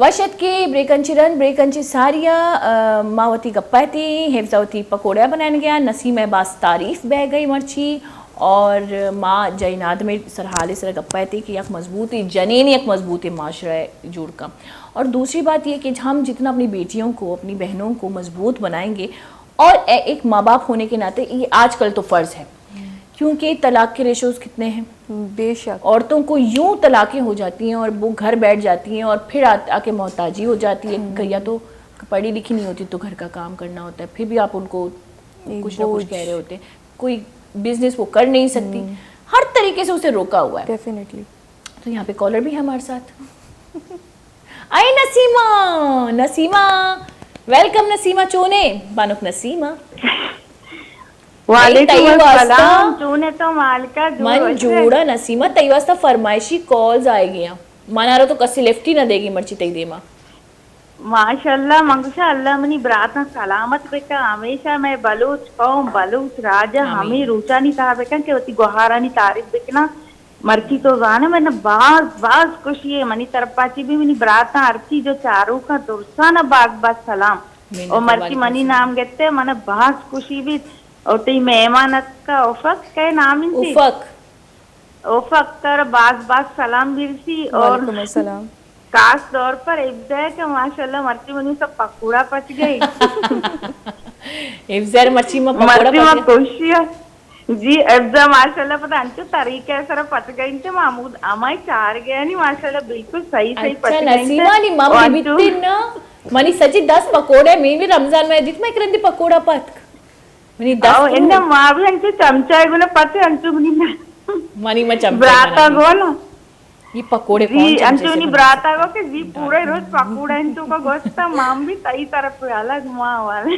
वशतकी ब्रेकंचिरन ब्रेकंची सारिया मावती गप्पाती हेफजावती पकोड़ा बनाने गया नसीम बास तारीफ बह गई मर्ची और माँ जैनाद में सरहाले सर गप्पाती कि एक मजबूती जनीन एक मजबूती माशरा जुड़ का। और दूसरी बात ये कि हम जितना अपनी बेटियों को अपनी बहनों को मजबूत बनाएंगे और एक माँ बाप होने के नाते ये आजकल तो फ़र्ज़ है क्योंकि तलाक के रेशोज़ कितने हैं, बेशक औरतों को यूं तलाक़ें हो जाती हैं और वो घर बैठ जाती हैं और फिर आके मोहताजी हो जाती है। या तो पढ़ी लिखी नहीं होती तो घर का काम करना होता है, फिर भी आप उनको कुछ ना कुछ कह रहे होते हैं, कोई बिजनेस वो कर नहीं सकती, हर तरीके से उसे रोका हुआ है। डेफिनेटली। तो यहाँ पे कॉलर भी है हमारे साथ। आई नसीमा, नसीमा वेलकम नसीमा चोने बानुक नसीमा वालेकुम अस्सलाम चूने तो मालिका मन जोड़ा नसीमा तई वास्ता फरमाइशी कॉल्स आएगी मनारो तो कसी लेफ्ट ही ना देगी मर्ची तई देमा माशाल्लाह मंगुशा अल्लाह मनी ब्राता सलामत बेका हमेशा मैं बलूच कौम बलूच राजा हमी रूचानी ता बेका के वती गोहारानी तारीफ बेकना मर्ची तो जाने मैंने बाज बाज खुशी है मनी तरपाची भी मनी ब्राता अर्ची जो चारों का दुरसाना बाग बाग सलाम और मर्ची मनी नाम कहते मने बाज खुशी भी और ती मेहमानत का उफक के नाम इनसे उफक कर बाग बाग सलाम बिरसी और सलाम खास तौर पर इफ्ज़ार का माशाल्लाह मर्ची मनी सब पकोड़ा पच गई। इफ्ज़ार मर्ची में पकोड़ा पच खुशी जी इफ्ज़ार माशाल्लाह पता अंचो तरीके से पच गई थे मामूद अमाई चार गया नहीं माशाल्लाह बिल्कुल सही सही पच गई। नसीमा नी मामा बित्ती ना मनी सजी 10 पकोड़े मी रमजान में दित में करंदी पकोड़ा पत मनी 10 इन्ना मां भी अंचो चमचा गुना पते अंचो मनी में चमचा ब्राता गोना ये पकोड़े कौन जी अंचोनी ब्राता गो के जी पूरे रोज पकोड़ा इंचो का गोश्ता माम भी तई तरफ अलग मां वाले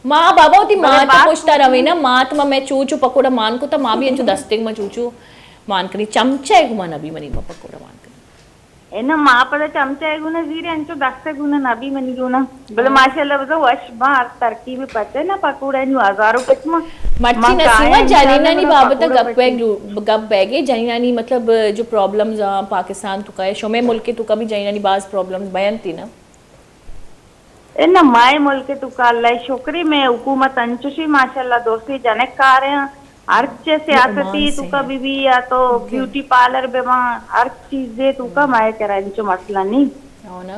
मां बाबा होती मां तो पूछता रवे ना मां तो मैं चूचू पकोड़ा मान को तो मां भी अंचो दस्ते में चूचू मान करी चमचा एक मन अभी मनी में पकोड़ा मान करी एना मां पदा चमचा एक गुना जीरे अंचो दस्ते गुना नबी मनी गुना बोले माशाल्लाह बता वश बार तरकीब पते ना पकोड़ा नु हजारों किस्म मर्ची नसीमा जानीना नी बाबत गप बैगे जानीना नी मतलब जो प्रॉब्लम्स आ पाकिस्तान तो का है शोमे मुल्क के तो कभी जानीना नी बाज प्रॉब्लम्स बयान थी ना एना माय मुल्क के तो का अल्लाह शुक्री में हुकूमत अंचुशी माशाल्लाह दोस्ती जनक का रहे हैं हर चीज से आती तू का बीबी या तो ब्यूटी पार्लर बेमा हर चीज दे तू का माय करा जो मसला नहीं हो ना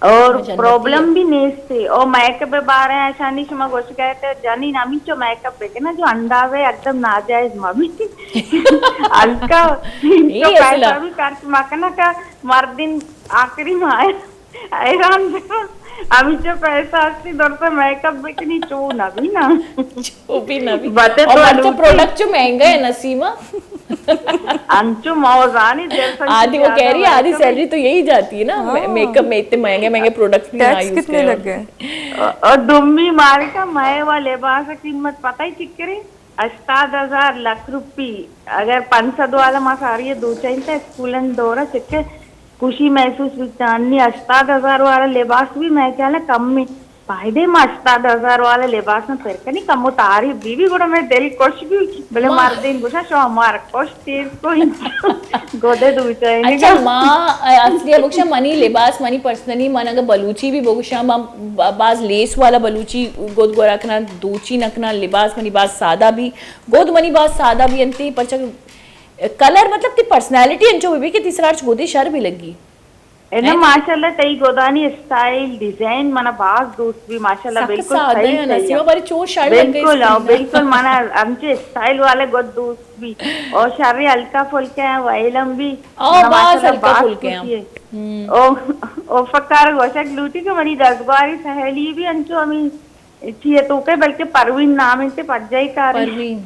और प्रॉब्लम भी नहीं थे और मेकअप पे बारे हैं शानी शुमा गोश कहते जानी नामी जो मेकअप पे के ना जो अंडा वे एकदम नाजायज मम्मी हल्का तो पैसा भी खर्च मकना का मर्दिन आखिरी में हैरान अभी जो पैसा असली दौर पर मेकअप बिकनी चो ना भी ना चो भी ना भी बते और तो प्रोडक्ट जो महंगा है नसीमा अंचो मौजानी जैसा आधी वो कह रही है आधी सैलरी तो यही जाती है ना मेकअप में इतने महंगे महंगे प्रोडक्ट्स टैक्स कितने लग गए और दुम्मी मारे का मैं वाला लिबास की कीमत पता ही चिक्करी 8,000 लाख रुपी अगर 500 वाला मासारी है 2 चाहिए स्कूलन दौरा चिक्के खुशी महसूस विचारनी 8,000 वाला लिबास भी मैं क्या ना कम में फायदे में 8,000 वाला लिबास में फिर कहीं कम उतारी बीवी गुड़ा मैं दिल कुछ भी बोले मार दिन गुशा शो हमार कुछ तेज कोई गोदे दूचा है अच्छा माँ असली बुक्शा मनी लिबास मनी पर्सनली मन अगर बलूची भी बुक्शा बाज लेस वाला बलूची गोद गोरा रखना दूची नखना लिबास मनी बाज सादा भी गोद मनी बाज सादा भी अंती पर कलर मतलब की पर्सनालिटी अंचो भी कि तीसरा अर्च गोदी शर भी लगी एना माशाल्लाह तई गोदानी स्टाइल डिजाइन मना बाज दोस्त भी माशाल्लाह बिल्कुल सही है नसीमा बारी चो शर लग गई बिल्कुल बिल्कुल मना हमचे स्टाइल वाले गोद दोस्त भी और शरी हल्का फुल्के हैं वाइलम भी और बाज हल्का फुल्के हैं ओ फकार गोशक लूटी के मनी 10 बारी सहेली भी अंचो हमी थी तो के बल्कि परवीन नाम इनसे पज्जाई का परवीन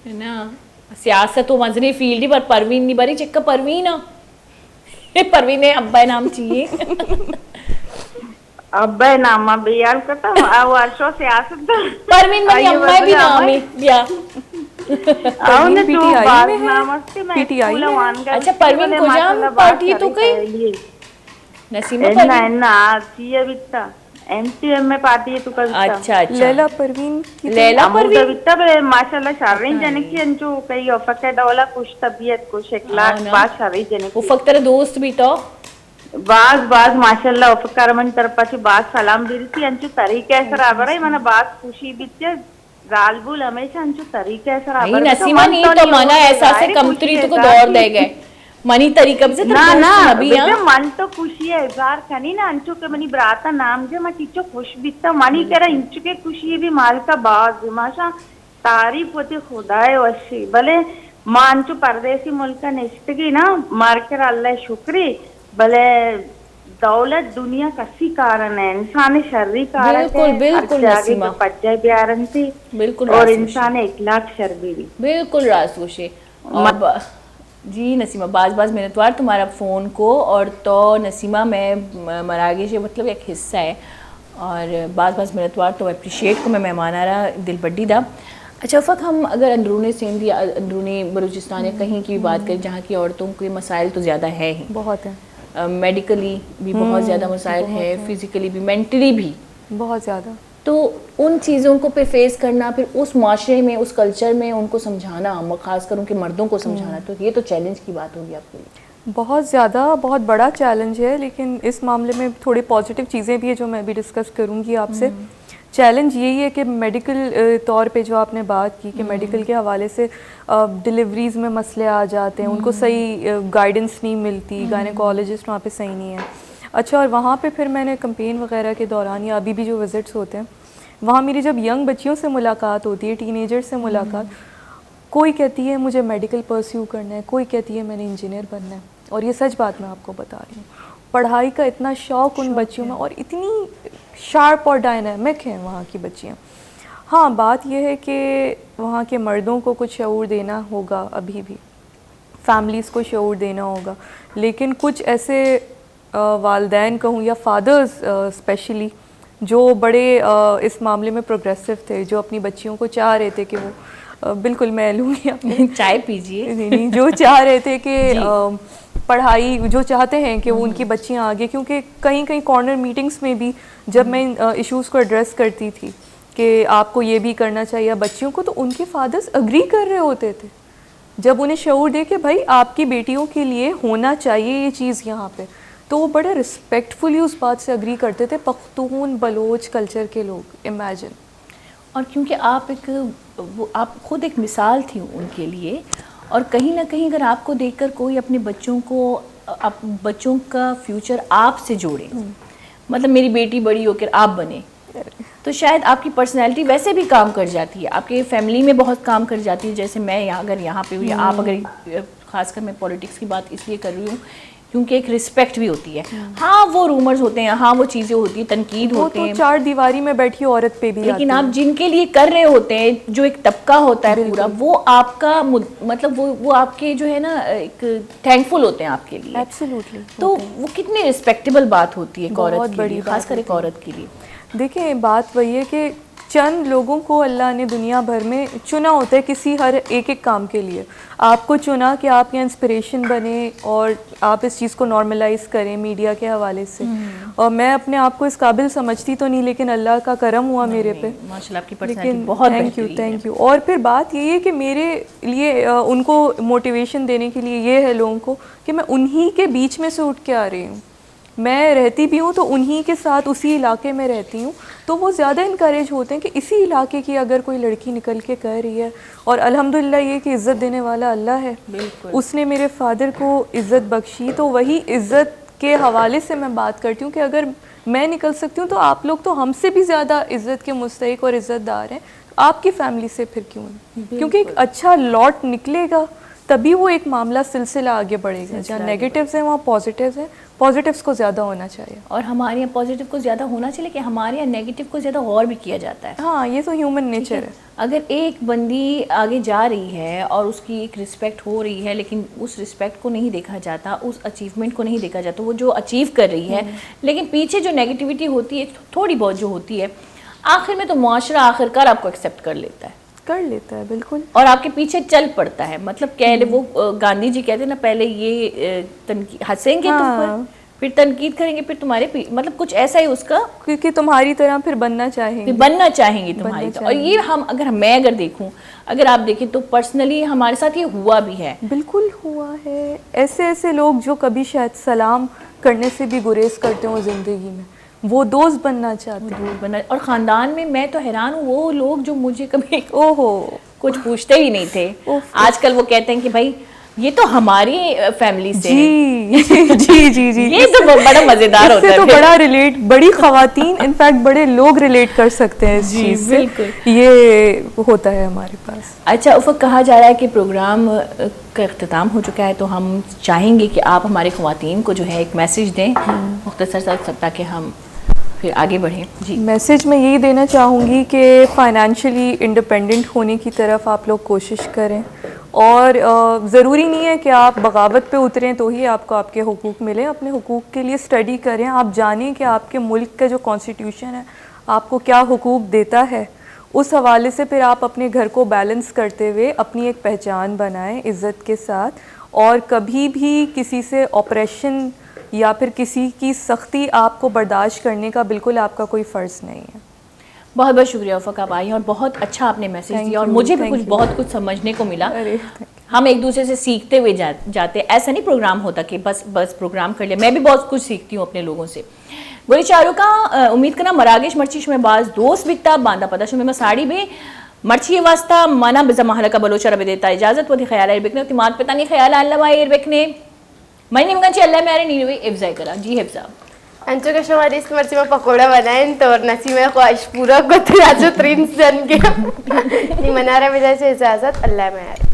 है ना सियासत तो मजनी फील्ड ही पर परवीन नहीं बरी चिक्का परवीन परवीन है अब्बा नाम चाहिए अब्बा नाम बियाल करता वर्षों सियासत परवीन मनी अम्मा भी नाम है बिया परवीन पीटीआई में है पीटीआई में अच्छा परवीन को जाम पार्टी तो कई नसीमा परवीन ना चाहिए बिता एमसीएम में पार्टी है तू का अच्छा लैला परवीन बिता माशाल्लाह शारीन जने की अंचो कई ऑफर डोला कुछ तबीयत कुछ 1 लाख बात शारी जने वो फक्त तेरे दोस्त भी तो बाज माशाल्लाह उपकारमन तरपाची बाज सलाम दिरती अंचु तरीके सर आबराई mana बाज खुशी बिच्चे गालबुल हमेशा अंचु तरीके सर नहीं आबराई नसीमा नहीं तो मना ऐसा से कमतरी तो को दौड़ दे गए मनी तरीकब से ना ना अभी बेटे मन तो खुशी है इजार कनी ना अंचु के मनी ब्राता नाम जे मा टीचो खुश बित्ता मनी करा इंचु के खुशी भी माल का बाज माशा तारीफ होती खुदाए वशी भले मां अंचु परदेसी मुल्क का नेस्टगी ना मार कर अल्लाह शुक्री भले दौलत दुनिया कसी कारण है इंसान शर्री कारण बिल्कुल बिल्कुल नसीमा पज्जाई ब्यारन थी बिल्कुल और इंसान 1 लाख शर्बी भी बिल्कुल राजकोशे अब जी नसीमा बाज मिनटवार तुम्हारा फ़ोन को और तो नसीमा मैं मरागे से मतलब एक हिस्सा है और बाज मिनटवार तो अप्रिशिएट को मैं मेहमान आ रहा दिल बड्डी दा। अच्छा फ़क हम अगर अंदरूनी सिंध या अंदरूनी बलूचिस्तान या कहीं की भी बात करें जहाँ की औरतों के मसाइल तो ज़्यादा है ही बहुत है, मेडिकली भी बहुत ज़्यादा मसाइल है, फिज़िकली भी मेंटली भी बहुत ज़्यादा। तो उन चीज़ों को पे फेस करना फिर उस माशरे में उस कल्चर में उनको समझाना ख़ासकर उनके मर्दों को समझाना तो ये तो चैलेंज की बात होगी आपके लिए। बहुत ज़्यादा बहुत बड़ा चैलेंज है, लेकिन इस मामले में थोड़ी पॉजिटिव चीज़ें भी है जो मैं भी डिस्कस करूँगी आपसे। चैलेंज यही है कि मेडिकल तौर पे जो आपने बात की कि मेडिकल के हवाले से डिलीवरीज़ में मसले आ जाते हैं, उनको सही गाइडेंस नहीं मिलती, गायनेकोलॉजिस्ट वहाँ पे सही नहीं है। अच्छा, और वहाँ पे फिर मैंने कैंपेन वगैरह के दौरान या अभी भी जो विज़िट्स होते हैं वहाँ मेरी जब यंग बच्चियों से मुलाकात होती है, टीनेजर से मुलाकात, कोई कहती है मुझे मेडिकल परस्यू करना है, कोई कहती है मैंने इंजीनियर बनना है। और ये सच बात मैं आपको बता रही हूँ, पढ़ाई का इतना शौक़ उन बच्चियों में और इतनी शार्प और डायनामिक हैं वहाँ की बच्चियाँ। हाँ, बात यह है कि वहाँ के मर्दों को कुछ शऊर देना होगा, अभी भी फैमिलीज़ को शऊर देना होगा, लेकिन कुछ ऐसे वालदैन कहूँ या फादर्स स्पेशली जो बड़े इस मामले में प्रोग्रेसिव थे, जो अपनी बच्चियों को चाह रहे थे कि वो बिल्कुल मैं लूँगी अपनी चाय पीजिए नहीं, जो चाह रहे थे कि पढ़ाई जो चाहते हैं कि वो उनकी बच्चियां आगे, क्योंकि कहीं कहीं कॉर्नर मीटिंग्स में भी जब मैं इन इश्यूज़ को एड्रेस करती थी कि आपको ये भी करना चाहिए बच्चियों को, तो उनके फादर्स अग्री कर रहे होते थे जब उन्हें शऊर दे कि भाई आपकी बेटियों के लिए होना चाहिए ये चीज़ यहाँ पे, तो वो बड़े रिस्पेक्टफुली उस बात से अग्री करते थे, पख्तून बलोच कल्चर के लोग, इमेजिन। और क्योंकि आप खुद एक मिसाल थी उनके लिए, और कहीं ना कहीं अगर आपको देखकर कोई अपने बच्चों को बच्चों का फ्यूचर आपसे जोड़े, मतलब मेरी बेटी बड़ी होकर आप बने, तो शायद आपकी पर्सनैलिटी वैसे भी काम कर जाती है, आपके फैमिली में बहुत काम कर जाती है। जैसे मैं अगर यहाँ पे हूँ या आप अगर, खासकर मैं पॉलिटिक्स की बात इसलिए कर रही हूँ क्योंकि एक रिस्पेक्ट भी होती है। हाँ, वो रूमर्स होते हैं, हाँ वो चीज़ें होती हैं, तनकीद होते हैं, तो चार दीवारी में बैठी औरत पे भी, लेकिन आप जिनके लिए कर रहे होते हैं, जो एक तबका होता है पूरा, वो आपका मतलब वो आपके जो है ना एक थैंकफुल होते हैं आपके लिए। एब्सोल्युटली। तो वो कितनी रिस्पेक्टेबल बात होती है एक औरत बहुत के बड़ी लिए, बात खासकर एक औरत के लिए। देखिए, बात वही है कि चंद लोगों को अल्लाह ने दुनिया भर में चुना होता है किसी हर एक काम के लिए। आपको चुना कि आप यहाँ इंस्पिरेशन बने और आप इस चीज़ को नॉर्मलाइज करें मीडिया के हवाले से। और मैं अपने आप को इस काबिल समझती तो नहीं, लेकिन अल्लाह का करम हुआ मेरे पे, माशाल्लाह आपकी पर्सनैलिटी बहुत थैंक यू। और फिर बात यही है कि मेरे लिए उनको मोटिवेशन देने के लिए ये है लोगों को कि मैं उन्हीं के बीच में से उठ के आ रही हूँ, मैं रहती भी हूँ तो उन्हीं के साथ उसी इलाके में रहती हूँ, तो वो ज़्यादा इनकरेज होते हैं कि इसी इलाके की अगर कोई लड़की निकल के कह रही है, और अल्हम्दुलिल्लाह ये कि इज़्ज़त देने वाला अल्लाह है, उसने मेरे फादर को इज़्ज़त बख्शी, तो वही इज़्ज़त के हवाले से मैं बात करती हूँ कि अगर मैं निकल सकती हूँ तो आप लोग तो हमसे भी ज़्यादा इज़्ज़त के मुस्तहिक और इज़्ज़तदार हैं, आपकी फैमिली से फिर क्यों नहीं? क्योंकि एक अच्छा लॉट निकलेगा तभी वो एक मामला सिलसिला आगे बढ़ेगा। जहाँ नेगेटिव्स हैं वहाँ पॉजिटिव्स हैं, पॉजिटिव्स को ज़्यादा होना चाहिए। और हमारे यहाँ पॉजिटिव को ज़्यादा होना चाहिए कि हमारे यहाँ नेगेटिव को ज़्यादा और भी किया जाता है। हाँ, ये तो ह्यूमन नेचर है। अगर एक बंदी आगे जा रही है और उसकी एक रिस्पेक्ट हो रही है, लेकिन उस रिस्पेक्ट को नहीं देखा जाता, उस अचीवमेंट को नहीं देखा जाता, वो जो अचीव कर रही है, लेकिन पीछे जो नेगेटिविटी होती है थोड़ी बहुत जो होती है, आखिर में तो मुआशरा आखिरकार आपको एक्सेप्ट कर लेता है, बिल्कुल, और आपके पीछे चल पड़ता है। मतलब कह ले वो गांधी जी कहते हैं ना, पहले ये हंसेंगे तुम पर, फिर तनकीद करेंगे, फिर तुम्हारे मतलब कुछ ऐसा ही उसका, क्योंकि तुम्हारी तरह फिर बनना चाहेंगे तुम्हारी तरह। और ये मैं अगर देखूं, अगर आप देखें तो पर्सनली हमारे साथ ये हुआ भी है, बिल्कुल हुआ है। ऐसे लोग जो कभी शायद सलाम करने से भी गुरेज करते हो ज़िंदगी में, वो दोस्त बनना चाहते हैं। दूर बना। और ख़ानदान में मैं तो हैरान हूँ, वो लोग जो मुझे कभी ओहो कुछ पूछते ही नहीं थे, आजकल वो कहते हैं कि भाई ये तो हमारी फैमिली से है। जी जी जी जी ये तो बड़ा मज़ेदार होता इससे है तो फिर। बड़ा रिलेट, बड़ी ख़वातीन इनफैक्ट बड़े लोग रिलेट कर सकते हैं इस जी, चीज़ से, बिल्कुल। ये होता है हमारे पास। अच्छा उफ़क़, कहा जा रहा है कि प्रोग्राम का इख्तिताम हो चुका है, तो हम चाहेंगे कि आप हमारे ख़वातीन को जो है एक मैसेज दें मुख्तसर सा, ताकि हम फिर आगे बढ़ें। जी। मैसेज मैं यही देना चाहूँगी कि फ़ाइनेंशियली इंडिपेंडेंट होने की तरफ आप लोग कोशिश करें, और ज़रूरी नहीं है कि आप बगावत पे उतरें तो ही आपको आपके हुकूक मिले। अपने हुकूक के लिए स्टडी करें, आप जानें कि आपके मुल्क का जो कॉन्स्टिट्यूशन है आपको क्या हुकूक देता है। उस हवाले से फिर आप अपने घर को बैलेंस करते हुए अपनी एक पहचान बनाएं इज़्ज़त के साथ, और कभी भी किसी से ऑपरेशन या फिर किसी की सख्ती आपको बर्दाश्त करने का बिल्कुल आपका कोई फ़र्ज़ नहीं है। बहुत बहुत शुक्रिया उफ़क़, आप आई और बहुत अच्छा आपने मैसेज दिया, और मुझे भी बहुत कुछ समझने को मिला। अरे हम एक दूसरे से सीखते हुए जाते। ऐसा नहीं प्रोग्राम होता कि बस प्रोग्राम कर लिया, मैं भी बहुत कुछ सीखती हूँ अपने लोगों से। गोरी चारू का उम्मीद करना मरागेश मर्चिश में बाज दोस्त बिकता बांदा पता में साड़ी भी मर्ची वास्ता मना बिजा का बलोचा रबे देता इजाज़त वो ख्याल बेकने तिमाद पता नहीं ख्याल अल्लाह बेकने मैं निमगंची अल्लाह मेरे नीरवे इफ्ज़ा करा। जी हिफ्ज़ा अंचो के हमारी इस मर्ची में पकोड़ा बनाए तो नसी में ख्वाहिश पूरा को 3 जन के नहीं मना रहे वजह से इजाज़त अल्लाह में।